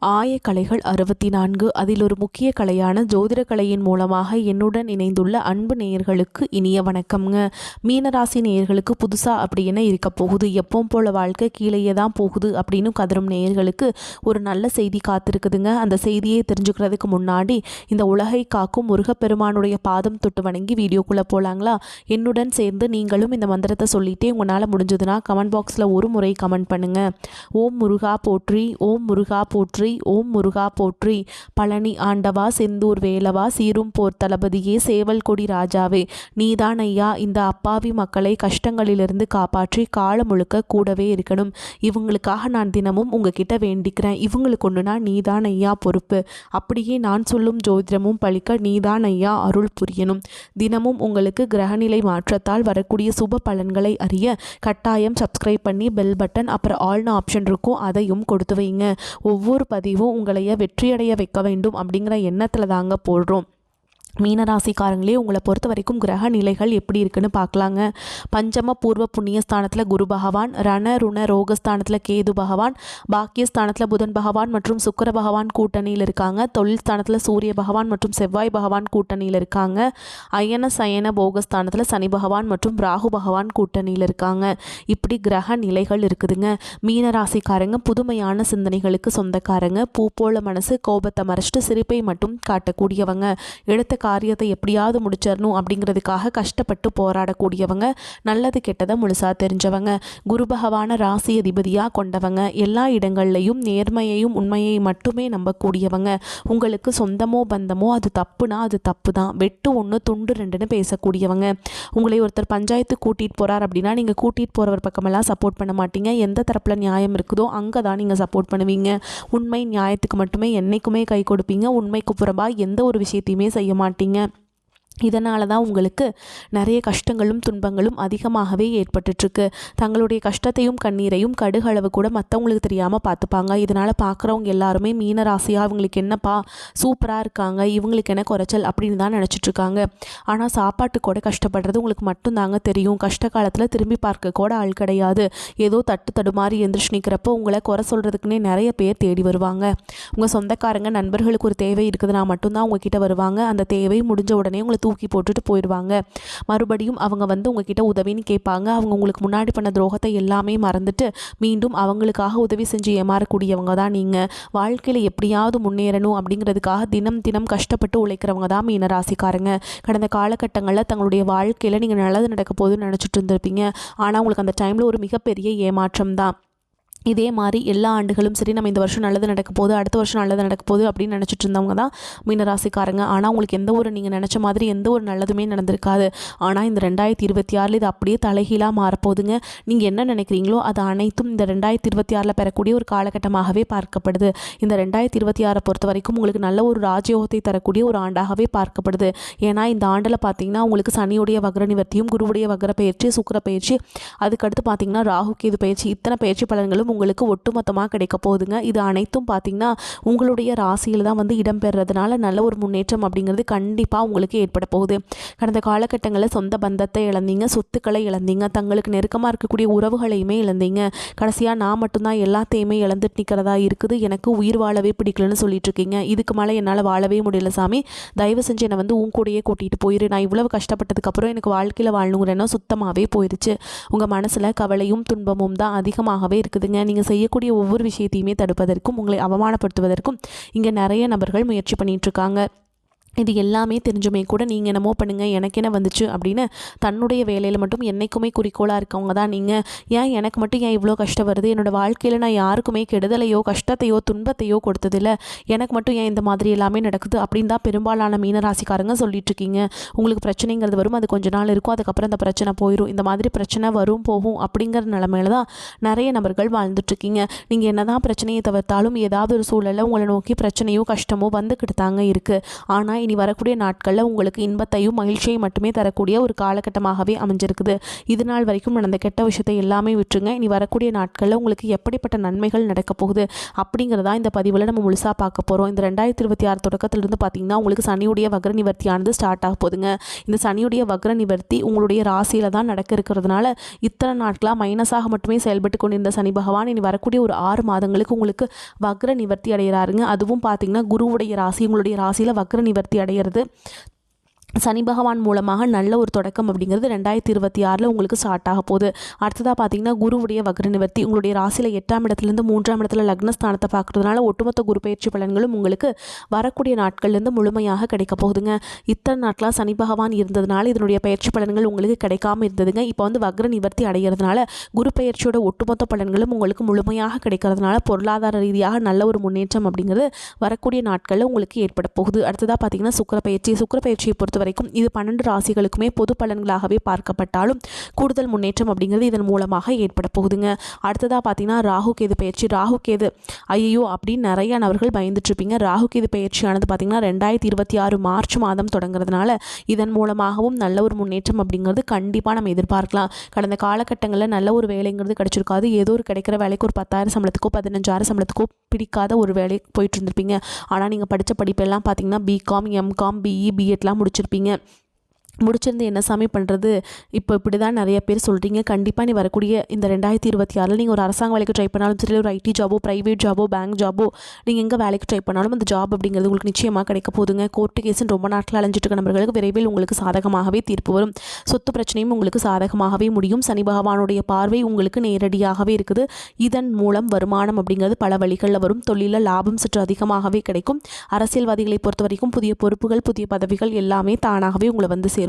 ஆயக்கலைகள் 64 அதில் ஒரு முக்கிய கலையான ஜோதிட கலையின் மூலமாக என்னுடன் இணைந்துள்ள அன்பு நேயர்களுக்கு இனிய வணக்கம்ங்க. மீனராசி நேயர்களுக்கு புதுசாக அப்படி என்ன இருக்க போகுது, எப்பவும் போல வாழ்க்கை கீழேயே தான் போகுது அப்படின்னு கதரும் நேயர்களுக்கு ஒரு நல்ல செய்தி காத்திருக்குதுங்க. அந்த செய்தியை தெரிஞ்சுக்கிறதுக்கு முன்னாடி இந்த உலகை காக்கும் முருகப்பெருமானுடைய பாதம் தொட்டு வணங்கி வீடியோக்குள்ளே போகலாங்களா? என்னுடன் சேர்ந்து நீங்களும் இந்த மந்திரத்தை சொல்லிட்டே உங்களால் முடிஞ்சதுன்னா கமெண்ட் பாக்ஸில் ஒரு முறை கமெண்ட் பண்ணுங்கள். ஓம் முருகா போற்றி, ஓம் முருகா போற்றி, ஓம் முருகா போற்றி. பழனி ஆண்டவா, செந்தூர் வேலவா, சீரும் போர் தளபதியே, சேவல் கொடி ராஜாவே, நீதான் ஐயா இந்த அப்பாவி மக்களை கஷ்டங்களிலிருந்து காப்பாற்றி காலம் முழுக்க கூடவே இருக்கணும். இவங்களுக்காக நான் தினமும் உங்ககிட்ட வேண்டிக்கிறேன். இவங்களுக்கு ஒன்றுனா நீதான் ஐயா பொறுப்பு. அப்படியே நான் சொல்லும் ஜோதிடமும் பழிக்க நீதான் ஐயா அருள் புரியணும். தினமும் உங்களுக்கு கிரகநிலை மாற்றத்தால் வரக்கூடிய சுப பலன்களை அறிய கட்டாயம் சப்ஸ்கிரைப் பண்ணி பெல் பட்டன் அப்புறம் ஆல்னு ஆப்ஷன் இருக்கும், அதையும் கொடுத்து வைங்க. ஒவ்வொரு பதிவும் உங்களைய வெற்றியடைய வைக்க வேண்டும் அப்படிங்கிற எண்ணத்தில் தாங்க போடுறோம். மீனராசிக்காரங்களே, உங்களை பொறுத்த வரைக்கும் கிரக நிலைகள் எப்படி இருக்குன்னு பார்க்கலாங்க. பஞ்சம பூர்வ புண்ணியஸ்தானத்தில் குரு பகவான், ரண ருண ரோகஸ்தானத்தில் கேது பகவான், பாக்கியஸ்தானத்தில் புதன் பகவான் மற்றும் சுக்கிர பகவான் கூட்டணியில் இருக்காங்க. தொழில் ஸ்தானத்தில் சூரிய பகவான் மற்றும் செவ்வாய் பகவான் கூட்டணியில் இருக்காங்க. அயன சயன போகஸ்தானத்தில் சனி பகவான் மற்றும் ராகு பகவான் கூட்டணியில் இருக்காங்க. இப்படி கிரக நிலைகள் இருக்குதுங்க. மீனராசிக்காரங்க புதுமையான சிந்தனைகளுக்கு சொந்தக்காரங்க. பூ போல மனசு, கோபத்தை மறைச்சிட்டு சிரிப்பை மட்டும் காட்டக்கூடியவங்க. எடுத்த காரியத்தை எப்படியாவது முடிச்சிடணும் அப்படிங்கிறதுக்காக கஷ்டப்பட்டு போராடக்கூடியவங்க. நல்லது கெட்டதை முழுசா தெரிஞ்சவங்க. குரு பகவான ராசி அதிபதியாக கொண்டவங்க. எல்லா இடங்கள்லையும் நேர்மையையும் உண்மையை மட்டுமே நம்பக்கூடியவங்க. உங்களுக்கு சொந்தமோ பந்தமோ அது தப்புனா அது தப்பு தான், வெட்டு ஒன்று துண்டு ரெண்டுன்னு பேசக்கூடியவங்க. உங்களை ஒருத்தர் பஞ்சாயத்து கூட்டிகிட்டு போகிறார் அப்படின்னா நீங்கள் கூட்டிகிட்டு போகிறவர் பக்கமெல்லாம் சப்போர்ட் பண்ண மாட்டீங்க. எந்த தரப்பில் நியாயம் இருக்குதோ அங்கே தான் நீங்கள் சப்போர்ட் பண்ணுவீங்க. உண்மை நியாயத்துக்கு மட்டுமே என்றைக்குமே கை கொடுப்பீங்க. உண்மைக்கு புறம்பாக எந்த ஒரு விஷயத்தையுமே செய்ய மாட்டீங்க. இதனால தான் உங்களுக்கு நிறைய கஷ்டங்களும் துன்பங்களும் அதிகமாகவே ஏற்பட்டுருக்கு. தங்களுடைய கஷ்டத்தையும் கண்ணீரையும் கடுகளவு கூட மற்றவங்களுக்கு தெரியாமல் பார்த்துப்பாங்க. இதனால் பார்க்குறவங்க எல்லாருமே மீனராசியாக இவங்களுக்கு என்னப்பா சூப்பராக இருக்காங்க, இவங்களுக்கு என்ன குறைச்சல் அப்படின்னு தான் நினச்சிட்ருக்காங்க. ஆனால் சாப்பாட்டு கூட கஷ்டப்படுறது உங்களுக்கு மட்டும்தாங்க தெரியும். கஷ்ட காலத்தில் திரும்பி பார்க்க கூட ஆள் கிடையாது. ஏதோ தட்டு தடுமாறி எந்திரிச்சு நிற்கிறப்போ உங்களை குறை சொல்கிறதுக்குன்னே நிறைய பேர் தேடி வருவாங்க. உங்கள் சொந்தக்காரங்க நண்பர்களுக்கு ஒரு தேவை இருக்குதுன்னா மட்டும்தான் உங்ககிட்ட வருவாங்க. அந்த தேவை முடிஞ்ச உடனே உங்களை தூக்கி போட்டுட்டு போயிடுவாங்க. மறுபடியும் அவங்க வந்து உங்ககிட்ட உதவின்னு கேட்பாங்க. அவங்க உங்களுக்கு முன்னாடி பண்ண துரோகத்தை எல்லாமே மறந்துட்டு மீண்டும் அவங்களுக்காக உதவி செஞ்சு ஏமாறக்கூடியவங்க தான் நீங்கள். வாழ்க்கையில் எப்படியாவது முன்னேறணும் அப்படிங்கிறதுக்காக தினம் தினம் கஷ்டப்பட்டு உழைக்கிறவங்க தான் மீனராசிக்காரங்க. கடந்த காலகட்டங்களில் தங்களுடைய வாழ்க்கையில் நீங்கள் நல்லது நடக்க போகுதுன்னு நினச்சிட்டு இருந்திருப்பீங்க. ஆனால் உங்களுக்கு அந்த டைமில் ஒரு மிகப்பெரிய ஏமாற்றம் தான். இதே மாதிரி எல்லா ஆண்டுகளும் சரி, நம்ம இந்த வருஷம் நல்லது நடக்க போகுது, அடுத்த வருஷம் நல்லது நடக்க போகுது அப்படின்னு நினச்சிட்டு இருந்தவங்க தான் மீனராசிக்காரங்க. ஆனால் உங்களுக்கு எந்த ஒரு நீங்கள் நினச்ச மாதிரி எந்த ஒரு நல்லதுமே நடந்திருக்காது. ஆனால் இந்த 2026 இது அப்படியே தலைகீழாக மாறப்போகுதுங்க. நீங்கள் என்ன நினைக்கிறீங்களோ அது அனைத்தும் இந்த 2026 பெறக்கூடிய ஒரு காலகட்டமாகவே பார்க்கப்படுது. இந்த 2026 பொறுத்த வரைக்கும் உங்களுக்கு நல்ல ஒரு ராஜயோகத்தை தரக்கூடிய ஒரு ஆண்டாகவே பார்க்கப்படுது. ஏன்னா இந்த ஆண்டில் பார்த்தீங்கன்னா உங்களுக்கு சனியுடைய வக்ர நிவர்த்தியும், குருவுடைய வக்ர பயிற்சி, சுக்கிர பயிற்சி, அதுக்கடுத்து பார்த்தீங்கன்னா ராகு கேது பயிற்சி, இத்தனை பயிற்சி பலன்களும் உங்களுக்கு ஒட்டுமொத்தமாக கிடைக்க போகுதுங்க. இது அனைத்தும் பார்த்தீங்கன்னா உங்களுடைய ராசியில் தான் வந்து இடம்பெறதுனால நல்ல ஒரு முன்னேற்றம் அப்படிங்கிறது கண்டிப்பாக உங்களுக்கு ஏற்பட போகுது. கடந்த காலகட்டங்களில் சொந்த பந்தத்தை இழந்தீங்க, சொத்துக்களை இழந்தீங்க, தங்களுக்கு நெருக்கமாக இருக்கக்கூடிய உறவுகளையுமே இழந்தீங்க. கடைசியாக நான் மட்டும்தான் எல்லாத்தையுமே இழந்துட்டு நிற்கிறதா இருக்குது, எனக்கு உயிர் வாழவே பிடிக்கலன்னு சொல்லிட்டு இருக்கீங்க. இதுக்கு மேலே என்னால் வாழவே முடியல சாமி, தயவு செஞ்சு என்னை வந்து உன் கூடயே கூட்டிகிட்டு போயிரு. நான் இவ்வளவு கஷ்டப்பட்டதுக்கப்புறம் எனக்கு வாழ்க்கையில் வாழணுங்கிறேன்னா சுத்தமாகவே போயிடுச்சு. உங்கள் மனசில் கவலையும் துன்பமும் தான் அதிகமாகவே இருக்குதுங்க. நீங்கள் செய்யக்கூடிய ஒவ்வொரு விஷயத்தையுமே தடுப்பதற்கும் உங்களை அவமானப்படுத்துவதற்கும் இங்கே நிறைய நபர்கள் முயற்சி பண்ணிட்டு இருக்காங்க. இது எல்லாமே தெரிஞ்சுமே கூட நீங்கள் என்னமோ பண்ணுங்கள், எனக்கு என்ன வந்துச்சு அப்படின்னு தன்னுடைய வேலையில் மட்டும் என்றைக்குமே குறிக்கோளாக இருக்கவங்க தான் நீங்கள். ஏன் எனக்கு மட்டும் ஏன் இவ்வளோ கஷ்டம் வருது, என்னோடய வாழ்க்கையில் நான் யாருக்குமே கெடுதலையோ கஷ்டத்தையோ துன்பத்தையோ கொடுத்ததில்லை, எனக்கு மட்டும் ஏன் இந்த மாதிரி எல்லாமே நடக்குது அப்படின்னு தான் பெரும்பாலான மீனராசிக்காரங்க சொல்லிட்டு இருக்கீங்க. உங்களுக்கு பிரச்சனைங்கிறது வரும், அது கொஞ்ச நாள் இருக்கும், அதுக்கப்புறம் அந்த பிரச்சனை போயிடும். இந்த மாதிரி பிரச்சனை வரும் போகும் அப்படிங்கிற நிலைமையில தான் நிறைய நபர்கள் வாழ்ந்துட்டுருக்கீங்க. நீங்கள் என்ன தான் பிரச்சனையை தவிர்த்தாலும் ஏதாவது ஒரு சூழலில் உங்களை நோக்கி பிரச்சனையோ கஷ்டமோ வந்துக்கிட்டு தாங்க இருக்குது. ஆனால் இனி வரக்கூடிய நாட்களில் உங்களுக்கு இன்பத்தையும் மகிழ்ச்சியையும் மட்டுமே தரக்கூடிய ஒரு காலகட்டமாகவே அமைஞ்சிருக்குது. இது நாள் வரைக்கும் நடந்த கெட்ட விஷயத்தை எல்லாமே விட்டுருங்க. இனி வரக்கூடிய நாட்களில் உங்களுக்கு எப்படிப்பட்ட நன்மைகள் நடக்க போகுது அப்படிங்கிறதா இந்த பதிவில் நம்ம முழுசாக பார்க்க போகிறோம். இந்த 2026 தொடக்கத்திலிருந்து பார்த்தீங்கன்னா உங்களுக்கு சனியுடைய வக்ர நிவர்த்தியானது ஸ்டார்ட் ஆக போகுதுங்க. இந்த சனியுடைய வக்ர நிவர்த்தி உங்களுடைய ராசியில் தான் நடக்க இருக்கிறதுனால இத்தனை நாட்களாக மைனஸாக மட்டுமே செயல்பட்டு கொண்டிருந்த சனி பகவான் இனி வரக்கூடிய ஒரு 6 மாதங்களுக்கு உங்களுக்கு வக்ர நிவர்த்தி அடைகிறாருங்க. அதுவும் பார்த்தீங்கன்னா குருவுடைய ராசி உங்களுடைய ராசியில் வக்ர நிவர்த்தி அடைகிறது சனி பகவான் மூலமாக நல்ல ஒரு தொடக்கம் அப்படிங்கிறது 2026 உங்களுக்கு ஸ்டார்ட் ஆக போகுது. அடுத்ததாக பார்த்தீங்கன்னா குருவுடைய வக்ர நிவர்த்தி உங்களுடைய ராசியில் 8ஆம் இடத்துலேருந்து 3ஆம் இடத்துல லக்னஸ்தானத்தை பார்க்குறதுனால ஒட்டுமொத்த குரு பயிற்சி பலன்களும் உங்களுக்கு வரக்கூடிய நாட்கள்லேருந்து முழுமையாக கிடைக்க போகுதுங்க. இத்தனை நாட்களாக சனி பகவான் இருந்ததுனால இதனுடைய பயிற்சி பலன்கள் உங்களுக்கு கிடைக்காம இருந்ததுங்க. இப்போ வந்து வக்ர நிவர்த்தி அடைகிறதுனால குரு பயிற்சியோட ஒட்டுமொத்த பலன்களும் உங்களுக்கு முழுமையாக கிடைக்கிறதுனால பொருளாதார ரீதியாக நல்ல ஒரு முன்னேற்றம் அப்படிங்கிறது வரக்கூடிய நாட்களில் உங்களுக்கு ஏற்பட போகுது. அடுத்ததாக பார்த்தீங்கன்னா சுக்கிர பயிற்சியை பொறுத்த வரைக்கும் இது 12 ராசிகளுக்குமே பொது பலன்களாகவே பார்க்கப்பட்டாலும் கூடுதல் முன்னேற்றம் அப்படிங்கிறது இதன் மூலமாக ஏற்பட போகுதுங்க. அடுத்ததாக பார்த்தீங்கன்னா ராகு கேது ஐயோ அப்படின்னு நிறைய நபர்கள் பயந்துட்டு இருப்பீங்க. ராகு கேது பயிற்சியானது பார்த்தீங்கன்னா 2026 மார்ச் மாதம் தொடங்குறதுனால இதன் மூலமாகவும் நல்ல ஒரு முன்னேற்றம் அப்படிங்கிறது கண்டிப்பாக நம்ம எதிர்பார்க்கலாம். கடந்த காலகட்டங்களில் நல்ல ஒரு வேலைங்கிறது கிடைச்சிருக்காது. ஏதோ ஒரு கிடைக்கிற வேலைக்கு ஒரு 10,000 சம்பளத்துக்கோ 15,000 சம்பளத்துக்கோ பிடிக்காத ஒரு வேலை போயிட்டு இருந்திருப்பீங்க. ஆனால் நீங்கள் படித்த படிப்பெல்லாம் பார்த்தீங்கன்னா பிகாம் எம்காம் பிஇ பிஎட்லாம் முடிச்சிருந்து என்ன சாமி பண்ணுறது இப்போ இப்படி தான் நிறைய பேர் சொல்கிறீங்க. கண்டிப்பாக நீ வரக்கூடிய இந்த 2026 நீங்கள் ஒரு அரசாங்க வேலைக்கு ட்ரை பண்ணாலும் சரி, ஒரு ஐடி ஜாபோ ப்ரைவேட் ஜாபோ பேங்க் ஜாபோ நீங்கள் எங்கே வேலைக்கு ட்ரை பண்ணாலும் அந்த ஜாப் அப்படிங்கிறது உங்களுக்கு நிச்சயமாக கிடைக்க போகுதுங்க. கோர்ட்டு கேஸுன்னு ரொம்ப நாட்கள் அலைஞ்சிட்டு இருக்க நபர்களுக்கு விரைவில் உங்களுக்கு சாதகமாகவே தீர்ப்பு வரும். சொத்து பிரச்சனையும் உங்களுக்கு சாதகமாகவே முடியும். சனி பகவானுடைய பார்வை உங்களுக்கு நேரடியாகவே இருக்குது. இதன் மூலம் வருமானம் அப்படிங்கிறது பல வழிகளில் வரும். தொழிலில் லாபம் சற்று அதிகமாகவே கிடைக்கும். அரசியல்வாதிகளை பொறுத்த வரைக்கும் புதிய பொறுப்புகள் புதிய பதவிகள் எல்லாமே தானாகவே உங்களை வந்து சேரும்.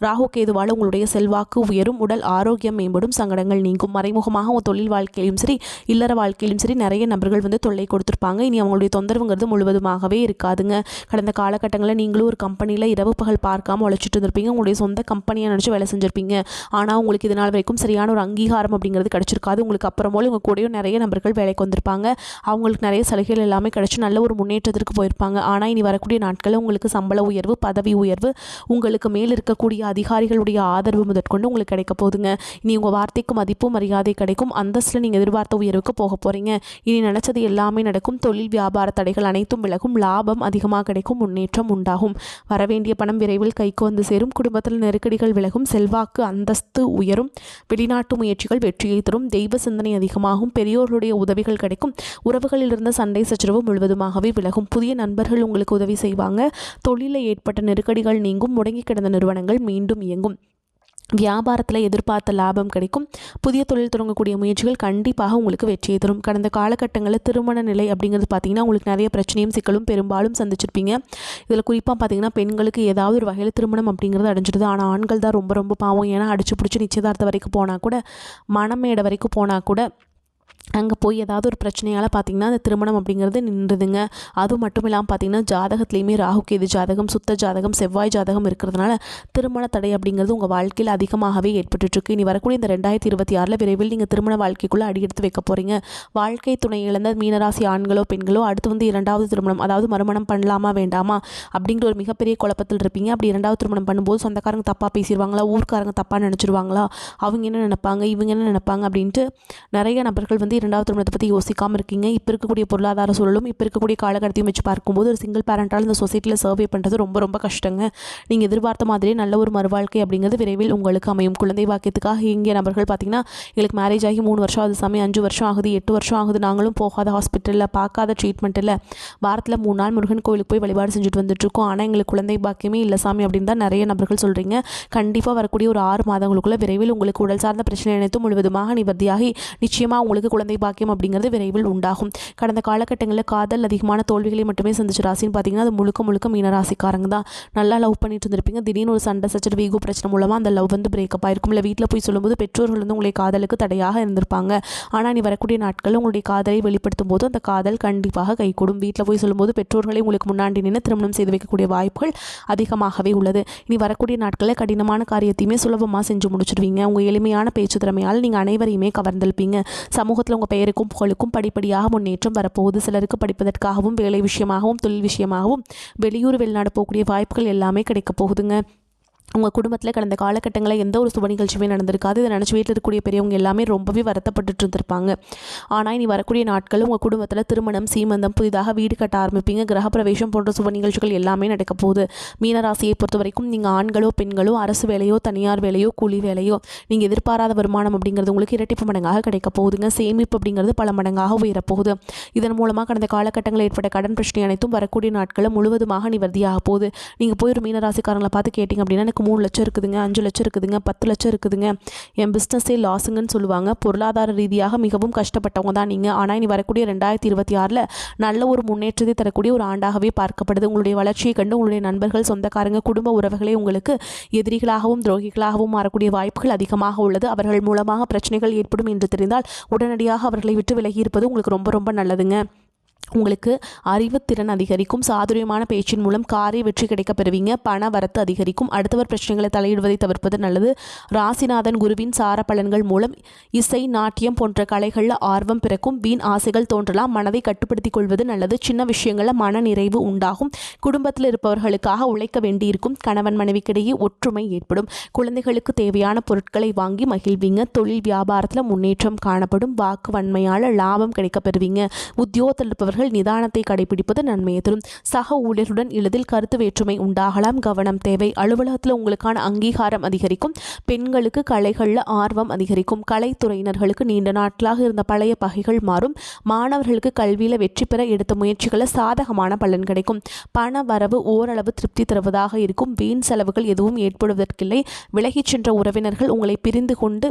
ராகு கேதுவால் உங்களுடைய செல்வாக்கு உயரும். உடல் ஆரோக்கியம் மேம்படும். சங்கடங்கள் நீங்கும். மறைமுகமாக உங்கள் தொழில் வாழ்க்கையிலும் சரி இல்லற வாழ்க்கையிலும் சரி நிறைய நபர்கள் வந்து தொல்லை கொடுத்துருப்பாங்க. இனி அவங்களுடைய தொந்தரவுங்கிறது முழுவதுமாகவே இருக்காதுங்க. கடந்த காலகட்டங்களில் நீங்களும் ஒரு கம்பெனியில் இரவு பகல் பார்க்காம உழைச்சிட்டு இருந்திருப்பீங்க. உங்களுடைய சொந்த கம்பெனியை நினச்சி வேலை செஞ்சுருப்பீங்க. ஆனால் உங்களுக்கு இதனால் வரைக்கும் சரியான ஒரு அங்கீகாரம் அப்படிங்கிறது கிடைச்சிருக்காது. உங்களுக்கு அப்புறமோல உங்கள் கூடயும் நிறைய நபர்கள் வேலைக்கு வந்திருப்பாங்க. அவங்களுக்கு நிறைய சலுகைகள் எல்லாமே கிடைச்சி நல்ல ஒரு முன்னேற்றத்திற்கு போயிருப்பாங்க. ஆனால் இனி வரக்கூடிய நாட்களில் உங்களுக்கு சம்பள உயர்வு பதவி உயர்வு உங்களுக்கு மேல் இருக்கக்கூடிய அதிகாரிகளுடைய ஆதரவு முதற்கொண்டு உங்களுக்கு கிடைக்க போகுதுங்க. இனி உங்கள் வார்த்தைக்கு மதிப்பும் மரியாதை கிடைக்கும். அந்தஸ்தில் நீங்கள் எதிர்பார்த்த உயர்வுக்கு போக போகிறீங்க. இனி நினச்சது எல்லாமே நடக்கும். தொழில் வியாபார தடைகள் அனைத்தும் விலகும். லாபம் அதிகமாக கிடைக்கும். முன்னேற்றம் உண்டாகும். வரவேண்டிய பணம் விரைவில் கைக்கு வந்து சேரும். குடும்பத்தில் நெருக்கடிகள் விலகும். செல்வாக்கு அந்தஸ்து உயரும். வெளிநாட்டு முயற்சிகள் வெற்றியை தரும். தெய்வ சிந்தனை அதிகமாகும். பெரியோர்களுடைய உதவிகள் கிடைக்கும். உறவுகளில் இருந்த சண்டை சச்சரவு முழுவதுமாகவே விலகும். புதிய நண்பர்கள் உங்களுக்கு உதவி செய்வாங்க. தொழிலில் ஏற்பட்ட நெருக்கடிகள் நீங்கும். முடங்கி கிடந்த நிறுவனங்கள் மீண்டும் இயங்கும். வியாபாரத்தில் எதிர்பார்த்த லாபம் கிடைக்கும். புதிய தொழில் தொடங்கக்கூடிய முயற்சிகள் கண்டிப்பாக உங்களுக்கு வெற்றியை தரும். கடந்த காலகட்டங்களில் திருமண நிலை அப்படிங்கிறது பார்த்தீங்கன்னா உங்களுக்கு நிறைய பிரச்சனையும் சிக்கலும் பெரும்பாலும் சந்திச்சிருப்பீங்க. இதில் குறிப்பாக பார்த்தீங்கன்னா பெண்களுக்கு ஏதாவது ஒரு வகையில் திருமணம் அப்படிங்கிறது அடைஞ்சிடுது. ஆனால் ஆண்கள் தான் ரொம்ப ரொம்ப பாவம். ஏன்னா அடிச்சு பிடிச்சி நிச்சயதார்த்தம் வரைக்கும் போனால் கூட மணமேடை வரைக்கும் போனால் கூட அங்கே போய் ஏதாவது ஒரு பிரச்சனையால் பார்த்திங்கன்னா அந்த திருமணம் அப்படிங்கிறது நின்றுதுங்க. அதுவும் மட்டும் இல்லாமல் பார்த்திங்கன்னா ஜாதகத்துலேயுமே ராகு கேது ஜாதகம் சுத்த ஜாதகம் செவ்வாய் ஜாதகம் இருக்கிறதுனால திருமண தடை அப்படிங்கிறது உங்கள் வாழ்க்கையில் அதிகமாகவே ஏற்பட்டுருக்கு. இனி வரக்கூடிய இந்த 2026 விரைவில் நீங்கள் திருமண வாழ்க்கைக்குள்ளே அடியெடுத்து வைக்க போகிறீங்க. வாழ்க்கை துணை இழந்த மீனராசி ஆண்களோ பெண்களோ அடுத்து வந்து 2வது திருமணம் அதாவது மறுமணம் பண்ணலாமா வேண்டாமா அப்படிங்கிற ஒரு மிகப்பெரிய குழப்பத்தில் இருப்பீங்க. அப்படி 2வது திருமணம் பண்ணும்போது சொந்தக்காரங்க தப்பாக பேசிடுவாங்களா, ஊர்க்காரங்க தப்பாக நினச்சிருவாங்களா, அவங்க என்ன நினைப்பாங்க இவங்க என்ன நினைப்பாங்க அப்படின்ட்டு நிறைய நபர்கள் வந்து 2வது திருமணத்தை பற்றி யோசிக்காமல் இருக்கீங்க. இப்போ இருக்கக்கூடிய பொருளாதார சூழலும் இப்போ இருக்கக்கூடிய காலகட்டத்தையும் வச்சு பார்க்கும்போது ஒரு சிங்கிள் பேரண்டால் இந்த சொசைட்டியில் சர்வே பண்ணுறது ரொம்ப ரொம்ப கஷ்டங்க. நீங்கள் எதிர்பார்த்த மாதிரியே நல்ல ஒரு மறுவாழ்க்கை அப்படிங்கிறது விரைவில் உங்களுக்கு அமையும். குழந்தை பாக்கியத்துக்காக இங்கே நபர்கள் பார்த்தீங்கன்னா எங்களுக்கு மேரேஜ் ஆகி 3 வருஷம் ஆகுது சாமி, 5 வருஷம் ஆகுது, 8 வருஷம் ஆகுது, நாங்களும் போகாத ஹாஸ்பிட்டலில் பார்க்காத ட்ரீட்மெண்ட் இல்லை, வாரத்தில் 3 நாள் முருகன் கோவிலுக்கு போய் வழிபாடு செஞ்சுட்டு வந்துட்டுருக்கோம், ஆனால் எங்களுக்கு குழந்தை பாக்கியமே இல்லை சாமி அப்படின்னு தான் நிறைய நபர்கள் சொல்கிறீங்க. கண்டிப்பாக வரக்கூடிய ஒரு 6 மாதங்களுக்குள்ள விரைவில் உங்களுக்கு உடல் சார்ந்த பிரச்சனை அனைத்தும் முழுவதுமாக நிவர்த்தியாகி நிச்சயமாக உங்களுக்கு குழந்தை பாக்கியம் அப்படிங்கிறது விரைவில் உண்டாகும். கடந்த காலகட்டங்களில் காதல் அதிகமான தோல்விகளை மட்டுமே சந்திச்ச ராசின்னு பார்த்தீங்கன்னா அது முழுக்க மீனராசிக்காரங்க தான். நல்லா லவ் பண்ணிட்டு இருந்திருப்பீங்க. திடீர்னு ஒரு சண்டை சச்சரவு ஈகோ பிரச்சனை மூலமாக அந்த லவ் வந்து பிரேக்கப் ஆயிருக்கும். இல்லை வீட்டில் போய் சொல்லும்போது பெற்றோர்கள் வந்து உங்களுடைய காதலுக்கு தடையாக இருந்திருப்பாங்க. ஆனால் நீ வரக்கூடிய நாட்களில் உங்களுடைய காதலை வெளிப்படுத்தும் போது அந்த காதல் கண்டிப்பாக கைகூடும். வீட்டில் போய் சொல்லும்போது பெற்றோர்களை உங்களுக்கு முன்னாடி நின்று திருமணம் செய்து வைக்கக்கூடிய வாய்ப்புகள் அதிகமாகவே உள்ளது. இனி வரக்கூடிய நாட்களில் கடினமான காரியத்தையுமே சுலபமாக செஞ்சு முடிச்சிடுவீங்க. உங்கள் எளிமையான பேச்சு திறமையால் நீங்கள் அனைவரையுமே கவர்ந்திருப்பீங்க. சமூகத்தில் குடும்பத்தில் உங்கள் பெயருக்கும் புகழுக்கும் படிப்படியாக முன்னேற்றம் வரப்போகுது. சிலருக்கு படிப்பதற்காகவும் வேலை விஷயமாகவும் தொழில் விஷயமாகவும் வெளியூர் வெளிநாடு போகக்கூடிய வாய்ப்புகள் எல்லாமே கிடைக்க போகுதுங்க. உங்கள் குடும்பத்தில் கடந்த காலகட்டங்களில் எந்த ஒரு சுப நிகழ்ச்சியுமே நடந்திருக்காது. இதை நினச்சி வீட்டில் இருக்கக்கூடிய பெரியவங்க எல்லாமே ரொம்பவே வருத்தப்பட்டு இருந்திருப்பாங்க. ஆனால் இனி வரக்கூடிய நாட்கள் உங்கள் குடும்பத்தில் திருமணம், சீமந்தம், புதிதாக வீடு கட்ட ஆரம்பிப்பீங்க. கிரகப்பிரவேசம் போன்ற சுப நிகழ்ச்சிகள் எல்லாமே நடக்க போகுது. மீனராசியை பொறுத்த வரைக்கும் நீங்கள் ஆண்களோ பெண்களோ அரசு வேலையோ தனியார் வேலையோ கூலி வேலையோ நீங்கள் எதிர்பாராத வருமானம் அப்படிங்கிறது உங்களுக்கு இரட்டிப்பு மடங்காக கிடைக்க போகுதுங்க. சேமிப்பு அப்படிங்கிறது பல மடங்காக உயரப்போகுது. இதன் மூலமாக கடந்த காலகட்டங்களில் ஏற்பட்ட கடன் பிரச்சனை அனைத்தும் வரக்கூடிய நாட்களில் முழுவதுமாக நிவர்த்தியாக போகுது. நீங்கள் போய் ஒரு மீனராசிக்காரங்களை பார்த்து கேட்டிங்க அப்படின்னா எனக்கு 3 லட்சம் இருக்குதுங்க, 5 லட்சம் இருக்குதுங்க, 10 லட்சம் இருக்குதுங்க, என் பிஸ்னஸே லாஸுங்கன்னு சொல்லுவாங்க. பொருளாதார ரீதியாக மிகவும் கஷ்டப்பட்டவங்க தான் நீங்கள். ஆனால் இனி வரக்கூடிய 2026 நல்ல ஒரு முன்னேற்றத்தை தரக்கூடிய ஒரு ஆண்டாகவே பார்க்கப்படுது. உங்களுடைய வளர்ச்சியை கண்டு உங்களுடைய நண்பர்கள், சொந்தக்காரங்க, குடும்ப உறவுகளே உங்களுக்கு எதிரிகளாகவும் துரோகிகளாகவும் மாறக்கூடிய வாய்ப்புகள் அதிகமாக உள்ளது. அவர்கள் மூலமாக பிரச்சனைகள் ஏற்படும் என்று தெரிந்தால் உடனடியாக அவர்களை விட்டு விலகி இருப்பது உங்களுக்கு ரொம்ப ரொம்ப நல்லதுங்க. உங்களுக்கு அறிவுத்திறன் அதிகரிக்கும். சாதுரியமான பேச்சின் மூலம் காரிய வெற்றி கிடைக்க பெறுவீங்க. பண வரத்து அதிகரிக்கும். அடுத்தவர் பிரச்சனைகளை தலையிடுவதை தவிர்ப்பது நல்லது. ராசிநாதன் குருவின் சார பலன்கள் மூலம் இசை, நாட்டியம் போன்ற கலைகளில் ஆர்வம் பிறக்கும். வீண் ஆசைகள் தோன்றலாம். மனதை கட்டுப்படுத்திக் கொள்வது நல்லது. சின்ன விஷயங்களில் மன நிறைவு உண்டாகும். குடும்பத்தில் இருப்பவர்களுக்காக உழைக்க வேண்டியிருக்கும். கணவன் மனைவிக்கிடையே ஒற்றுமை ஏற்படும். குழந்தைகளுக்கு தேவையான பொருட்களை வாங்கி மகிழ்வீங்க. தொழில் வியாபாரத்தில் முன்னேற்றம் காணப்படும். வாக்கு வன்மையால் லாபம் கிடைக்க பெறுவீங்க. உத்தியோகத்தில் இருப்பவர்கள் நிதானத்தை கடைபிடிப்பது நன்மையை தரும். சக ஊழியர்களுடன் எளிதில் கருத்து வேற்றுமை உண்டாகலாம். கவனம் தேவை. அலுவலகத்தில் உங்களுக்கான அங்கீகாரம் அதிகரிக்கும். பெண்களுக்கு கலைகளில் ஆர்வம் அதிகரிக்கும். கலைத்துறையினர்களுக்கு நீண்ட நாட்களாக இருந்த பழைய பகைகள் மாறும். மாணவர்களுக்கு கல்வியில் வெற்றி பெற எடுத்த முயற்சிகளில் சாதகமான பலன் கிடைக்கும். பண வரவு ஓரளவு திருப்தி தருவதாக இருக்கும். வீண் செலவுகள் எதுவும் ஏற்படுவதற்கில்லை. விலகிச் சென்ற உறவினர்கள் உங்களை பிரிந்து கொண்டு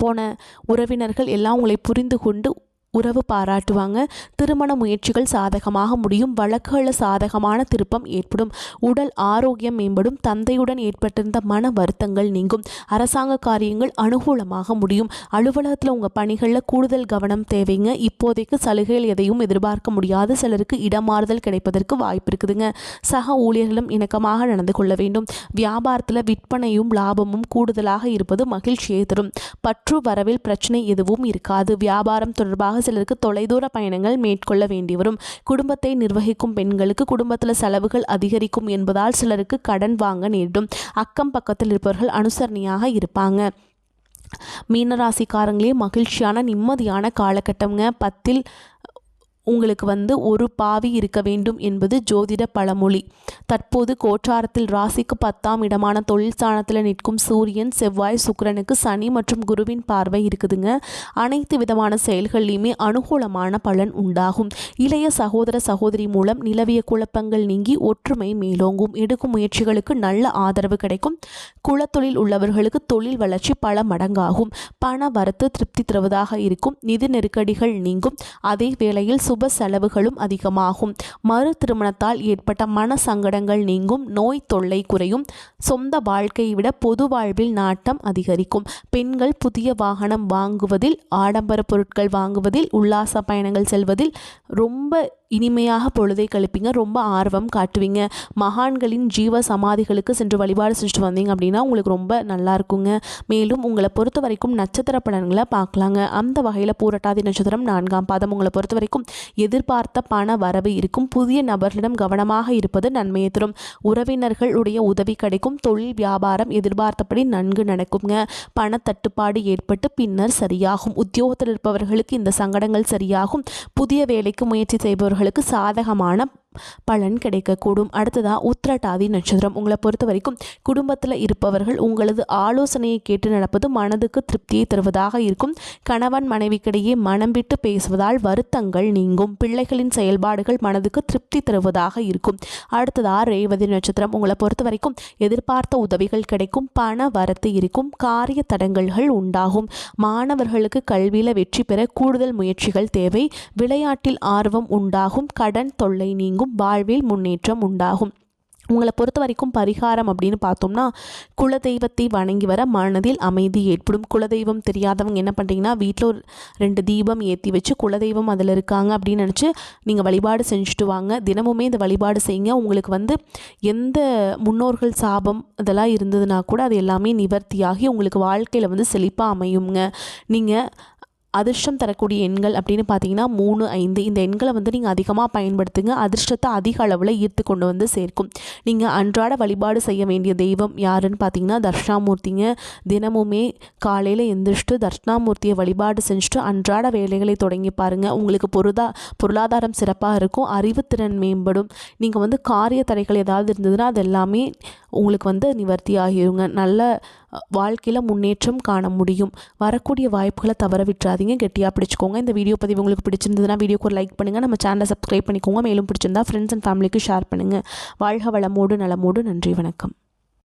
போன உறவினர்கள் எல்லாம் உங்களை புரிந்து கொண்டு உறவு பாராட்டுவாங்க. திருமண முயற்சிகள் சாதகமாக முடியும். வழக்குகளில் சாதகமான திருப்பம் ஏற்படும். உடல் ஆரோக்கியம் மேம்படும். தந்தையுடன் ஏற்பட்டிருந்த மன வருத்தங்கள் நீங்கும். அரசாங்க காரியங்கள் அனுகூலமாக முடியும். அலுவலகத்தில் உங்கள் பணிகளில் கூடுதல் கவனம் தேவைங்க. இப்போதைக்கு சலுகைகள் எதையும் எதிர்பார்க்க முடியாது. சிலருக்கு இடமாறுதல் கிடைப்பதற்கு வாய்ப்பு இருக்குதுங்க. சக ஊழியர்களும் இணக்கமாக நடந்து கொள்ள வேண்டும். வியாபாரத்தில் விற்பனையும் லாபமும் கூடுதலாக இருப்பது மகிழ்ச்சியை தரும். பற்று வரவில் பிரச்சனை எதுவும் இருக்காது. வியாபாரம் தொடர்பாக சிலருக்கு தொலைதூர பயணங்கள் மேற்கொள்ள வேண்டி வரும். குடும்பத்தை நிர்வகிக்கும் பெண்களுக்கு குடும்பத்தில் செலவுகள் அதிகரிக்கும் என்பதால் சிலருக்கு கடன் வாங்க நேரிடும். அக்கம் பக்கத்தில் இருப்பவர்கள் அனுசரணையாக இருப்பாங்க. மீனராசிக்காரங்களே மகிழ்ச்சியான நிம்மதியான காலகட்டம்ங்க. 10ல் உங்களுக்கு ஒரு பாவி இருக்க வேண்டும் என்பது ஜோதிட பழமொழி. தற்போது கோச்சாரத்தில் ராசிக்கு 10ஆம் இடமான தொழில் ஸ்தானத்தில் நிற்கும் சூரியன், செவ்வாய், சுக்கிரனுக்கு சனி மற்றும் குருவின் பார்வை இருக்குதுங்க. அனைத்து விதமான செயல்கள்லையுமே அனுகூலமான பலன் உண்டாகும். இளைய சகோதர சகோதரி மூலம் நிலவிய குழப்பங்கள் நீங்கி ஒற்றுமை மேலோங்கும். எடுக்கும் முயற்சிகளுக்கு நல்ல ஆதரவு கிடைக்கும். குலத்தொழில் உள்ளவர்களுக்கு தொழில் வளர்ச்சி பல மடங்காகும். பண வரத்து திருப்தி தருவதாக இருக்கும். நிதி நெருக்கடிகள் நீங்கும். அதே வேளையில் சுப செலவுகளும் அதிகமாகும். மறு திருமணத்தால் ஏற்பட்ட மன சங்கடங்கள் நீங்கும். நோய் தொல்லை குறையும். சொந்த வாழ்க்கையை விட பொது வாழ்வில் நாட்டம் அதிகரிக்கும். பெண்கள் புதிய வாகனம் வாங்குவதில், ஆடம்பர பொருட்கள் வாங்குவதில், உல்லாச பயணங்கள் செல்வதில் ரொம்ப இனிமையாக பொழுதை கழிப்பீங்க. ரொம்ப ஆர்வம் காட்டுவீங்க. மகான்களின் ஜீவ சமாதிகளுக்கு சென்று வழிபாடு செஞ்சுட்டு வந்தீங்க அப்படின்னா உங்களுக்கு ரொம்ப நல்லா இருக்குங்க. மேலும் உங்களை பொறுத்த வரைக்கும் நட்சத்திர பலன்களை பார்க்கலாங்க. அந்த வகையில் பூரட்டாதி நட்சத்திரம் 4ஆம் பாதம் உங்களை பொறுத்த வரைக்கும் எதிர்பார்த்த பண வரவு இருக்கும். புதிய நபர்களிடம் கவனமாக இருப்பது நன்மையை தரும். உறவினர்களுடைய உதவி கிடைக்கும். தொழில் வியாபாரம் எதிர்பார்த்தபடி நன்கு நடக்குங்க. பணத்தட்டுப்பாடு ஏற்பட்டு பின்னர் சரியாகும். உத்தியோகத்தில் இருப்பவர்களுக்கு இந்த சங்கடங்கள் சரியாகும். புதிய வேலைக்கு முயற்சி செய்பவர்களுக்கு சாதகமான பலன் கிடைக்கக்கூடும். அடுத்ததா உத்திரட்டாதி நட்சத்திரம் உங்களை பொறுத்த வரைக்கும் குடும்பத்தில் இருப்பவர்கள் உங்களது ஆலோசனையை கேட்டு நடப்பது மனதுக்கு திருப்தியை தருவதாக இருக்கும். கணவன் மனைவிக்கிடையே மனம் விட்டு பேசுவதால் வருத்தங்கள் நீங்கும். பிள்ளைகளின் செயல்பாடுகள் மனதுக்கு திருப்தி தருவதாக இருக்கும். அடுத்ததா ரேவதி நட்சத்திரம் உங்களை பொறுத்த வரைக்கும் எதிர்பார்த்த உதவிகள் கிடைக்கும். பண வரத்து இருக்கும். காரிய தடங்கல்கள் உண்டாகும். மாணவர்களுக்கு கல்வியில் வெற்றி பெற கூடுதல் முயற்சிகள் தேவை. விளையாட்டில் ஆர்வம் உண்டாகும். கடன் தொல்லை நீங்கும். வாழ்வில் முன்னேற்றம் உண்டாகும். உங்களை பொறுத்த வரைக்கும் பரிகாரம் அப்படின்னு பார்த்தோம்னா குலதெய்வத்தை வணங்கி வர மனதில் அமைதி ஏற்படும். குலதெய்வம் தெரியாதவங்க என்ன பண்ணுறீங்கன்னா வீட்டில் ஒரு 2 தீபம் ஏற்றி வச்சு குலதெய்வம் அதில் இருக்காங்க அப்படின்னு நினச்சி நீங்கள் வழிபாடு செஞ்சுட்டு வாங்க. தினமுமே இந்த வழிபாடு செய்யுங்க. உங்களுக்கு எந்த முன்னோர்கள் சாபம் இதெல்லாம் இருந்ததுன்னா கூட அது எல்லாமே நிவர்த்தியாகி உங்களுக்கு வாழ்க்கையில் செழிப்பாக அமையுங்க. நீங்கள் அதிர்ஷ்டம் தரக்கூடிய எண்கள் அப்படின்னு பார்த்தீங்கன்னா 3, 5 இந்த எண்களை வந்து நீங்கள் அதிகமாக பயன்படுத்துங்க. அதிர்ஷ்டத்தை அதிக அளவில் ஈர்த்து கொண்டு வந்து சேர்க்கும். நீங்கள் அன்றாட வழிபாடு செய்ய வேண்டிய தெய்வம் யாருன்னு பார்த்தீங்கன்னா தட்சிணாமூர்த்திங்க. தினமுமே காலையில் எந்திரிச்சிட்டு தட்சிணாமூர்த்தியை வழிபாடு செஞ்சுட்டு அன்றாட வேலைகளை தொடங்கி பாருங்கள். உங்களுக்கு பொருளாதாரம் சிறப்பாக இருக்கும். அறிவுத்திறன் மேம்படும். நீங்கள் வந்து காரிய தடைகள் ஏதாவது இருந்ததுன்னா அது எல்லாமே உங்களுக்கு வந்து நிவர்த்தி ஆகிருங்க. நல்ல வாழ்க்கையில் முன்னேற்றம் காண முடியும். வரக்கூடிய வாய்ப்புகளை தவற விட்டுறாதீங்க. கெட்டியாக பிடிச்சிக்கோங்க. இந்த வீடியோ பதிவு உங்களுக்கு பிடிச்சிருந்ததுன்னா வீடியோக்கு ஒரு லைக் பண்ணுங்கள். நம்ம சேனலை சப்ஸ்கிரைப் பண்ணிக்கோங்க. மேலும் பிடிச்சிருந்தா ஃப்ரெண்ட்ஸ் அண்ட் ஃபேமிலிக்கு ஷேர் பண்ணுங்கள். வாழ்க வளமோடு நலமோடு. நன்றி, வணக்கம்.